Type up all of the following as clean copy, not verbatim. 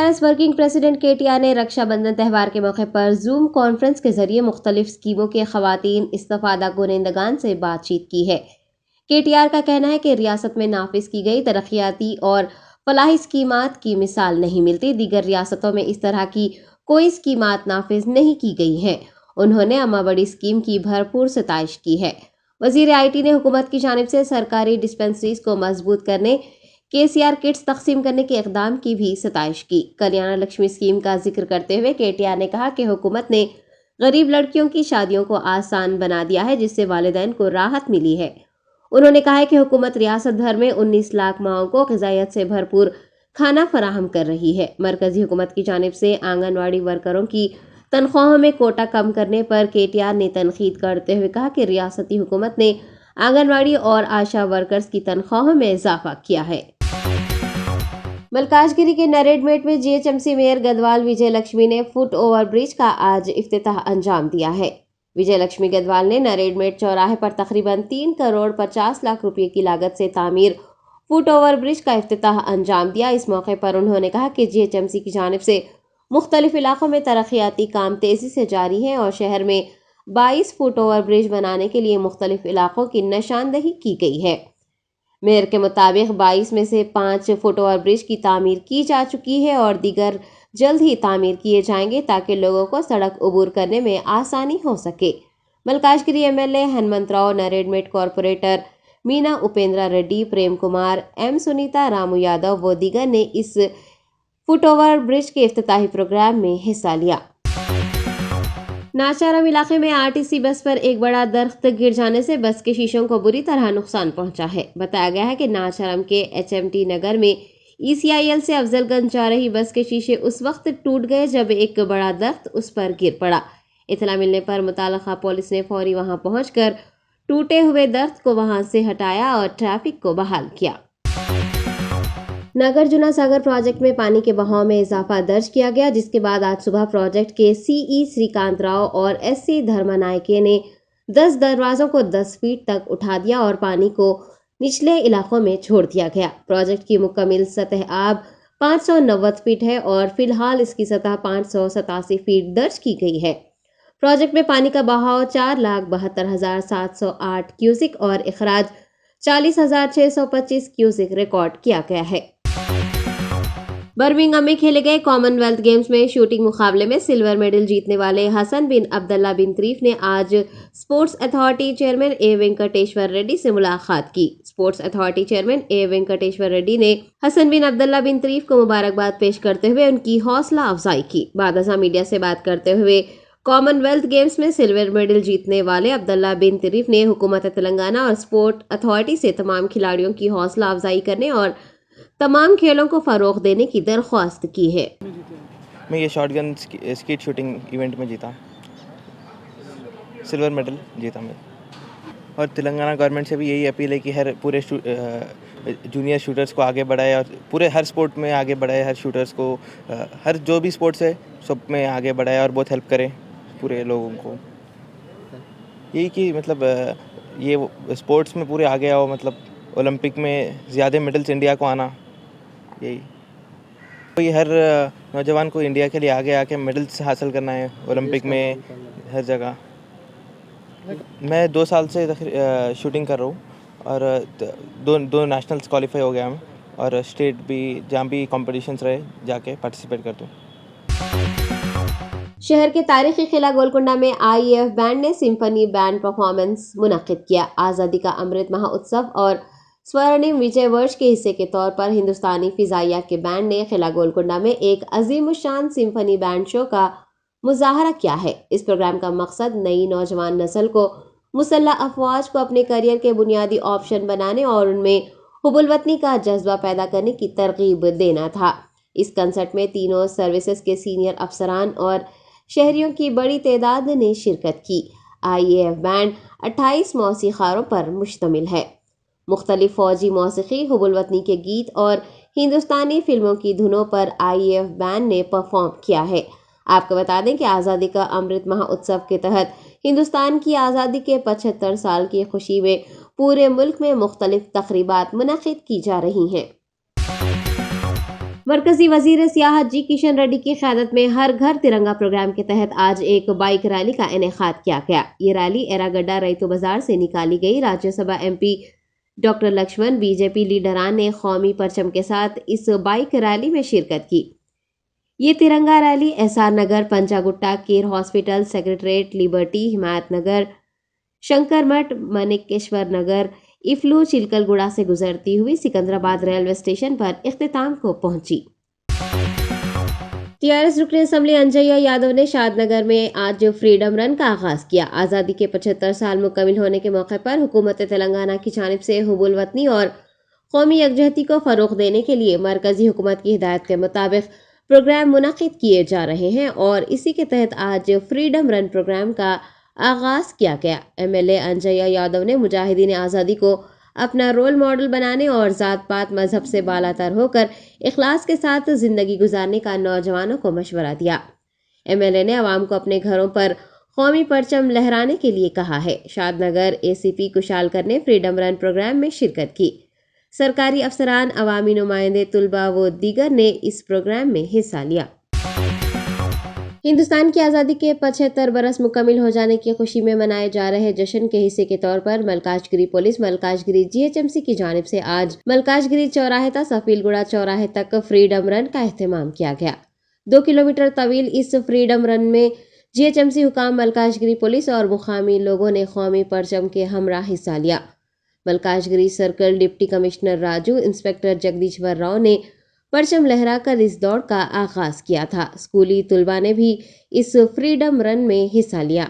TRS working president KTR ने रक्षाबंधन त्यौहार के मौके पर जूम कॉन्फ्रेंस के जरिए मुख्तलिफ स्कीमों के खवातीन इस्तफादा कुनिंदगान से बातचीत की है। केटीआर का कहना है कि रियासत में नाफिज की गई तरक्याती और फलाही स्कीमात की मिसाल नहीं मिलती। दीगर रियासतों में इस तरह की कोई स्कीमात नाफिज नहीं की गई हैं। उन्होंने अम्मा बड़ी स्कीम की भरपूर सताइश की है। वजीर आईटी ने हुकूमत की जानिब से सरकारी डिस्पेंसरीज को मजबूत करने, केसीआर किट्स तकसीम करने के इकदाम की भी सताइश की। कल्याण लक्ष्मी स्कीम का जिक्र करते हुए केटीआर ने कहा कि हुकूमत ने गरीब लड़कियों की शादियों को आसान बना दिया है, जिससे वालिदैन को राहत मिली है। उन्होंने कहा है कि हुकूमत रियासत भर में 19 लाख माओं को ग़िज़ाइयत से भरपूर खाना फराहम कर रही है। मरकजी हुकूमत की जानिब से आंगनवाड़ी वर्करों की तनख्वाहों में कोटा कम करने पर केटीआर ने तनकीद करते हुए कहा कि रियासती हुकूमत ने आंगनवाड़ी और आशा वर्कर्स की तनख्वाहों में इजाफा किया है। मलकाजगिरी के नरेडमेट में जीएचएमसी मेयर गदवाल विजय लक्ष्मी ने फुट ओवर ब्रिज का आज इफ्तिताह अंजाम दिया है। विजय लक्ष्मी गदवाल ने नरेडमेट चौराहे पर तकरीबन 3 करोड़ 50 लाख रुपए की लागत से तामीर फुट ओवर ब्रिज का इफ्तिताह अंजाम दिया। इस मौके पर उन्होंने कहा कि जीएचएमसी की जानिब से मुख्तलिफ इलाकों में तरक्याती काम तेजी से जारी है और शहर में 22 फुट ओवर ब्रिज बनाने के लिए मुख्तलिफ इलाकों की निशानदही की गई है। मेयर के मुताबिक 22 में से 5 फुट ओवर ब्रिज की तामीर की जा चुकी है और दीगर जल्द ही तामीर किए जाएंगे ताकि लोगों को सड़क उबूर करने में आसानी हो सके। Malkajgiri MLA Hanumantrao, नरेडमेट corporator Meena Upendra Reddy, Prem Kumar, M Sunita, Ramu Yadav व दीगर ने इस फुट ओवर ब्रिज के इफ्तिताही प्रोग्राम में हिस्सा लिया। नाचारम इलाके में आरटीसी बस पर एक बड़ा दरख्त गिर जाने से बस के शीशों को बुरी तरह नुकसान पहुंचा है। बताया गया है कि नाचारम के एचएमटी नगर में ईसीआईएल से अफजलगंज जा रही बस के शीशे उस वक्त टूट गए जब एक बड़ा दरख्त उस पर गिर पड़ा। इतला मिलने पर मुताल्लिका पुलिस ने फौरी वहां पहुंचकर टूटे हुए दरख्त को वहां से हटाया और ट्रैफिक को बहाल किया। नागार्जुन सागर प्रोजेक्ट में पानी के बहाव में इजाफा दर्ज किया गया, जिसके बाद आज सुबह प्रोजेक्ट के सीई श्रीकांत राव और एससी धर्मनायके ने 10 दरवाजों को 10 फीट तक उठा दिया और पानी को निचले इलाकों में छोड़ दिया गया। प्रोजेक्ट की मुकम्मल सतह आब 590 फीट है और फिलहाल इसकी सतह 587 फीट दर्ज की गई है। प्रोजेक्ट में पानी का बहाव 4,72,708 क्यूसिक और इखराज 40,625 क्यूसिक रिकॉर्ड किया गया है। बर्मिंघम में खेले गए कॉमनवेल्थ गेम्स में शूटिंग मुकाबले में सिल्वर मेडल जीतने वाले हसन बिन अब्दुल्ला बिन तरीफ ने आज sports authority chairman A Venkateshwar Reddy से मुलाकात की। Sports authority chairman A Venkateshwar Reddy ने हसन बिन अब्दुल्ला बिन तरीफ को मुबारकबाद पेश करते हुए उनकी हौसला अफजाई की। बाद मीडिया से बात करते हुए कॉमनवेल्थ गेम्स में सिल्वर मेडल जीतने वाले अब्दुल्ला बिन तरीफ ने हुकूमत तेलंगाना और स्पोर्ट अथॉरिटी से तमाम खिलाड़ियों की हौसला अफजाई करने और तमाम खेलों को फ़रोग़ देने की दरख्वास्त की है। मैं ये शॉटगन स्कीट शूटिंग इवेंट में जीता, सिल्वर मेडल जीता मैं। और तेलंगाना गवर्नमेंट से भी यही अपील है कि हर पूरे जूनियर शूटर्स को आगे बढ़ाए और पूरे हर स्पोर्ट में आगे बढ़ाए, हर शूटर्स को हर जो भी स्पोर्ट्स है सब में आगे बढ़ाए और बहुत हेल्प करें पूरे लोगों को। यही कि मतलब ये स्पोर्ट्स में पूरे आगे आओ, मतलब ओलंपिक में ज़्यादा मेडल्स इंडिया को आना, यही कोई हर नौजवान को इंडिया के लिए आगे आके मेडल्स हासिल करना है ओलंपिक में, हर जगह। मैं 2 साल से शूटिंग कर रहा हूँ और दो नेशनल्स क्वालिफाई हो गया मैं और स्टेट भी जहाँ भी कॉम्पिटिशन्स रहे जाके पार्टिसिपेट करता हूँ। शहर के तारीखी किला गोलकुंडा में आईएएफ बैंड ने सिम्फनी बैंड परफॉर्मेंस मुनक्किद किया। आज़ादी का अमृत महोत्सव और स्वर्णिम विजय वर्ष के हिस्से के तौर पर हिंदुस्तानी फिजाइया के बैंड ने किला गोलकुंडा में एक अजीमुशान सिम्फनी बैंड शो का मुजाहरा किया है। इस प्रोग्राम का मकसद नई नौजवान नस्ल को मुसल्लह अफवाज को अपने करियर के बुनियादी ऑप्शन बनाने और उनमें हुब्बुल वतनी का जज्बा पैदा करने की तरगीब देना था। इस कंसर्ट में तीनों सर्विसेज के सीनियर अफसरान और शहरियों की बड़ी तादाद ने शिरकत की। आईएएफ बैंड 28 मौसीक़ारों पर मुश्तमिल है। मुख्तलिफ फौजी मौसीक़ी, हुब्बुल वतनी के गीत और हिंदुस्तानी फिल्मों की धुनों पर आईएएफ बैंड ने परफॉर्म किया है। आपको बता दें कि आज़ादी का अमृत महोत्सव के तहत हिंदुस्तान की आज़ादी के 75 साल की खुशी में पूरे मुल्क में मुख्तलिफ तक़रीबात मुनक़्क़िद की जा रही हैं। मरकजी वजीर सियाहत जी किशन रेड्डी की क़यादत में हर घर तिरंगा प्रोग्राम के तहत आज एक बाइक रैली का इनेकाद किया गया। ये रैली एरागड्डा रईतो बाजार से निकाली गई। Rajya Sabha MP doctor Laxman BJP लीडरान ने कौमी परचम के साथ इस बाइक रैली में शिरकत की। ये तिरंगा रैली SR नगर, पंचागुट्टा, केर हॉस्पिटल, सेक्रेटरीट, लिबर्टी, हिमायत नगर, शंकर मठ, मानिकेश्वर नगर, इफ्लू, चिलकलगुड़ा से गुजरती हुई सिकंदराबाद रेलवे स्टेशन पर इख्तिताम को पहुंची। TRS रुकन असम्बली अंजय्या यादव ने शादनगर में आज फ्रीडम रन का आगाज किया। आज़ादी के 75 साल मुकम्मिल होने के मौके पर हुकूमत तेलंगाना की जानिब से हुबुल वतनी और कौमी यकजहती को फ़रोग़ देने के लिए मरकजी हुकूमत की हिदायत के मुताबिक प्रोग्राम मुनक़िद किए जा रहे हैं और इसी के तहत आज फ्रीडम रन प्रोग्राम का आगाज किया गया। MLA अंजय्या यादव ने मुजाहिदीन आज़ादी को अपना रोल मॉडल बनाने और ज़ात पात मजहब से बालातर होकर इखलास के साथ ज़िंदगी गुजारने का नौजवानों को मशवरा दिया। MLA ने आवाम को अपने घरों पर कौमी परचम लहराने के लिए कहा है। शादनगर ACP कुशालकर ने फ्रीडम रन प्रोग्राम में शिरकत की। सरकारी अफसरान, अवामी नुमाइंदे, तुलबा व दीगर ने इस प्रोग्राम में हिस्सा लिया। हिंदुस्तान की आज़ादी के 75 बरस मुकम्मिल हो जाने की खुशी में मनाए जा रहे जश्न के हिस्से के तौर पर मलकाजगिरी पुलिस, मलकाजगिरी GHMC की जानिब से आज मलकाजगिरी चौराहे तक सफीलगुड़ा चौराहे तक फ्रीडम रन का एहतमाम किया गया। 2 किलोमीटर तवील इस फ्रीडम रन में GHMC हुकाम, मलकाजगिरी पुलिस और मुकामी लोगों ने कौमी परचम के हमरा हिस्सा लिया। Malkajgiri circle deputy commissioner Raju, inspector जगदीश्वर राव ने परचम लहराकर इस दौड़ का आगाज किया था। स्कूली तुलबा ने भी इस फ्रीडम रन में हिस्सा लिया।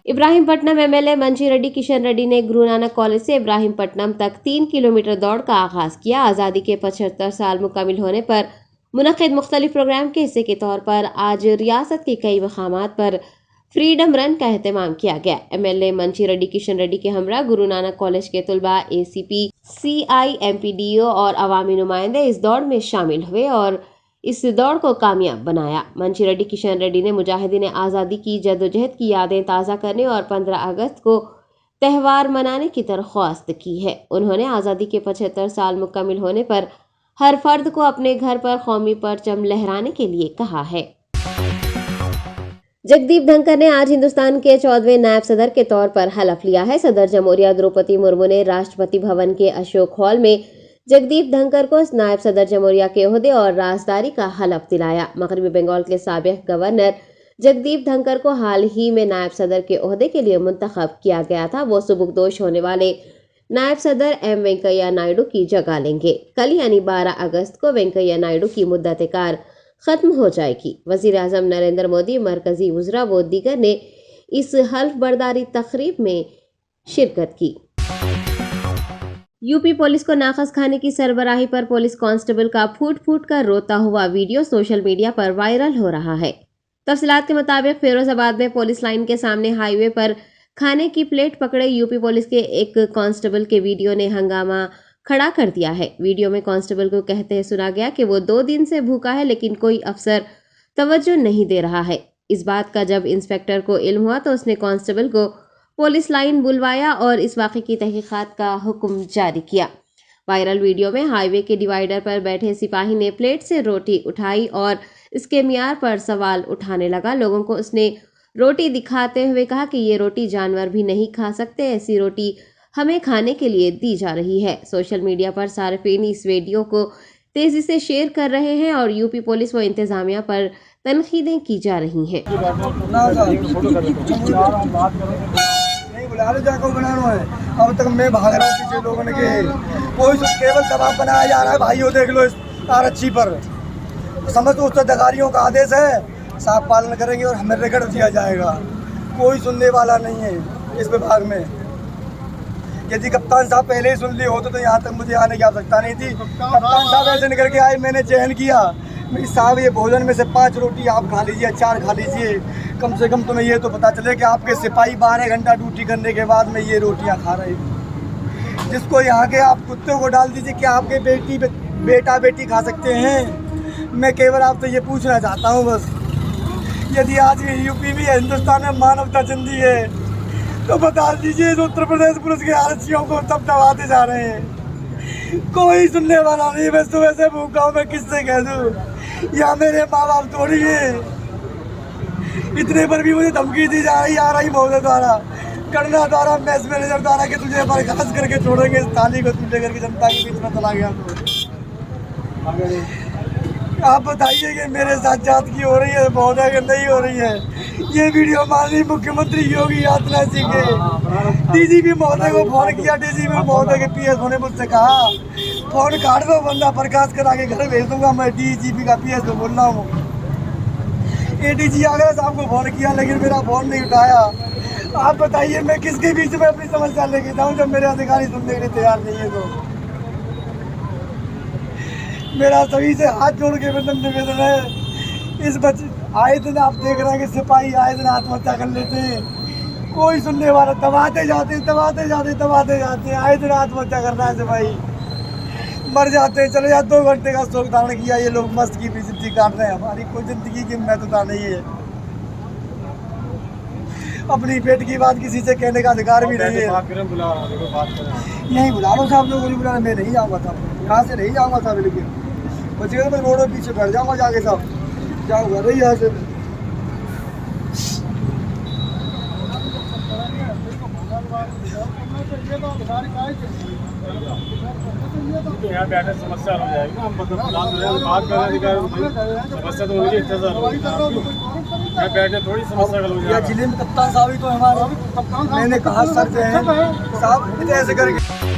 इब्राहिमपट्टनम MLA मंची रेड्डी किशन रेड्डी ने गुरु नानक कॉलेज से इब्राहिमपट्टनम तक 3 किलोमीटर दौड़ का आगाज किया। आज़ादी के 75 साल मुकम्मिल होने पर मुनक़िद मुख्तलिफ प्रोग्राम के हिस्से के तौर पर आज रियासत के कई मकामात पर फ्रीडम रन का एहतमाम किया गया। MLA मंची रेड्डी किशन रेड्डी के हमरा गुरु नानक कॉलेज के तुलबा, ACP, CI, MPDO और अवामी नुमाइंदे इस दौड़ में शामिल हुए और इस दौड़ को कामयाब बनाया। मंची रेड्डी किशन रेड्डी ने मुजाहिदीन आज़ादी की जद्दोजहद की यादें ताज़ा करने और 15 अगस्त को त्यौहार मनाने की दरख्वास्त की है। उन्होंने आज़ादी के 75 साल मुकम्मिल होने पर हर फर्द को अपने घर पर कौमी परचम लहराने के लिए कहा है। जगदीप धनखड़ ने आज हिंदुस्तान के 14वें नायब सदर के तौर पर हलफ लिया है। सदर जमहूरिया द्रौपदी मुर्मू ने राष्ट्रपति भवन के अशोक हॉल में जगदीप धनखड़ को नायब सदर जमहूरिया के ओहदे और राजदारी का हलफ दिलाया। मगरबी बंगाल के साबिक गवर्नर जगदीप धनखड़ को हाल ही में नायब सदर के ओहदे के लिए मुंतखब किया गया था। वो सुबुकदोश होने वाले नायब सदर M वेंकैया नायडू की जगह लेंगे। कल यानी 12 अगस्त को वेंकैया नायडू की मुद्दत कार खत्म हो जाएगी। वजीर आजम नरेंद्र मोदी, मरकजी वज़रा व दीगर ने इस हल्फ बर्दारी तकरीब में शिरकत की। यूपी पुलिस को नाखस खाने की सरबराही पर पुलिस कांस्टेबल का फूट फूट कर रोता हुआ वीडियो सोशल मीडिया पर वायरल हो रहा है। तफसीलात के मुताबिक फिरोजाबाद में पुलिस लाइन के सामने हाईवे पर खाने की प्लेट पकड़े यूपी पुलिस के एक कांस्टेबल के वीडियो ने हंगामा खड़ा कर दिया है। वीडियो में कांस्टेबल को कहते सुना गया कि वो 2 दिन से भूखा है लेकिन कोई अफसर तवज्जो नहीं दे रहा है। इस बात का जब इंस्पेक्टर को इल्म हुआ तो उसने कांस्टेबल को पुलिस लाइन बुलवाया और इस वाक़े की तहकीकात का हुक्म जारी किया। वायरल वीडियो में हाईवे के डिवाइडर पर बैठे सिपाही ने प्लेट से रोटी उठाई और इसके मियार पर सवाल उठाने लगा। लोगों को उसने रोटी दिखाते हुए कहा कि ये रोटी जानवर भी नहीं खा सकते, ऐसी रोटी हमें खाने के लिए दी जा रही है। सोशल मीडिया पर सार्फिन इस वीडियो को तेजी से शेयर कर रहे हैं और यूपी पुलिस व इंतजामिया पर तनकीदें की जा रही हैं। अब तक मैं भाग रहा हूँ पीछे लोगों ने कोई केवल दबाव बनाया जा रहा है। भाइयों देख लो इस आरक्षी पर, समझ तो उत्तरदायियों का आदेश है, साफ पालन करेंगे और हमें रिकॉर्ड दिया जाएगा। कोई सुनने वाला नहीं है इस विभाग में। यदि कप्तान साहब पहले ही सुन लिए होते तो यहाँ तक मुझे आने की आवश्यकता नहीं थी। कप्तान साहब ऐसे निकल के आए, मैंने चयन किया, साहब ये भोजन में से 5 रोटी आप खा लीजिए, 4 खा लीजिए, कम से कम तुम्हें ये तो पता चले कि आपके सिपाही 12 घंटा ड्यूटी करने के बाद में ये रोटियाँ खा रहे हैं। जिसको यहाँ के आप कुत्ते को डाल दीजिए, क्या आपके बेटा बेटी खा सकते हैं? मैं केवल आपसे ये पूछना चाहता हूँ बस, यदि आज ये यूपी में हिंदुस्तान में मानवता जिंदी है तो बता दीजिए। उत्तर प्रदेश पुलिस के आरक्षियों को तब दबाते जा रहे हैं। कोई सुनने वाला नहीं। मैं सुबह से भूखा हूँ, मैं किससे कह दूँ? या मेरे माँ बाप थोड़ी है। इतने पर भी मुझे धमकी दी जा रही आ रही महोदय द्वारा, करना द्वारा, मैच मैनेजर द्वारा कि तुझे बर्खास्त करके छोड़ेंगे इस थाली को, तू लेकर के जनता के बीच में चला गया तो। आप बताइए कि मेरे साथ जात की हो रही है महोदय कि नहीं हो रही है? ये वीडियो माननीय मुख्यमंत्री योगी आदित्यनाथ जी के डीजीपी महोदय को फोन किया। डीजीपी महोदय के पीएस होने मुझसे कहा फोन काट दो वरना बर्खास्त करा के घर भेज दूंगा। मैं डीजीपी का पीएस को बोल रहा हूँ। एडीजी आगरा साहब को फोन किया लेकिन मेरा फोन नहीं उठाया। आप बताइए मैं किसके बीच में अपनी समस्या लेके जाऊँ जब मेरे अधिकारी सुनने के लिए तैयार नहीं है? तो मेरा सभी से हाथ जोड़ के निवेदन है। इस बच्चे आए दिन आप देख रहे हैं कि सिपाही आए दिन आत्महत्या कर लेते हैं, कोई सुनने वाला, दबाते जाते आए दिन आत्महत्या करना है सिपाही, मर जाते चले जाते। 2 घंटे का शोक धारण किया, ये लोग मस्त की भी जिंदगी काट रहे हैं। हमारी कोई जिंदगी की महत्वता नहीं है। अपनी पेट की बात किसी से कहने का अधिकार भी नहीं है। यहीं बुला लो साहब, लोगों को बुला, मैं नहीं जाऊँगा साहब, यहाँ से नहीं जाऊँगा साहब, लेकिन बचिएगा मैं रोड में पीछे बैठ जाऊँगा जाके साहब, जाऊँगा नहीं यहाँ से। यहाँ बैठे समस्या हो जाएगी ना, हम बात कर रहे हैं, समस्या तो होगी, इंतजार होगी। यहाँ बैठे थोड़ी समस्या हो जाएगी। जिले में कप्तान साहब ही तो हमारे, मैंने कहा सर जो है साहब ऐसे करके